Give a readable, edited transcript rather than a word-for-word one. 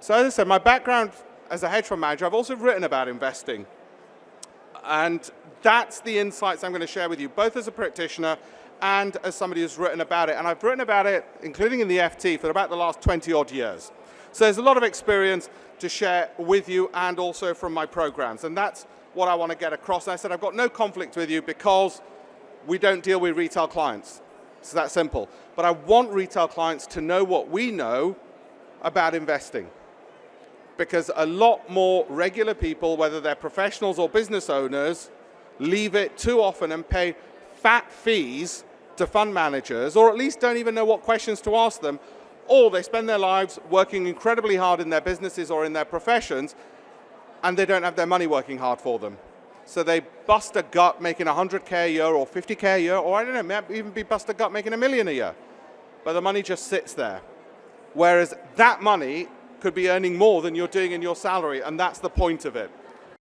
So as I said, my background as a hedge fund manager, I've also written about investing. And that's the insights I'm going to share with you, both as a practitioner and as somebody who's written about it. And I've written about it, including in the FT, for about the last 20 odd years. So there's a lot of experience to share with you and also from my programs. And that's what I want to get across. And I said I've got no conflict with you because we don't deal with retail clients. It's that simple. But I want retail clients to know what we know about investing. Because a lot more regular people, whether they're professionals or business owners, leave it too often and pay fat fees to fund managers, or at least don't even know what questions to ask them, or they spend their lives working incredibly hard in their businesses or in their professions, and they don't have their money working hard for them. So they bust a gut making 100K a year or 50K a year, or I don't know, maybe even be bust a gut making $1 million a year. But the money just sits there. Whereas that money could be earning more than you're doing in your salary, and that's the point of it.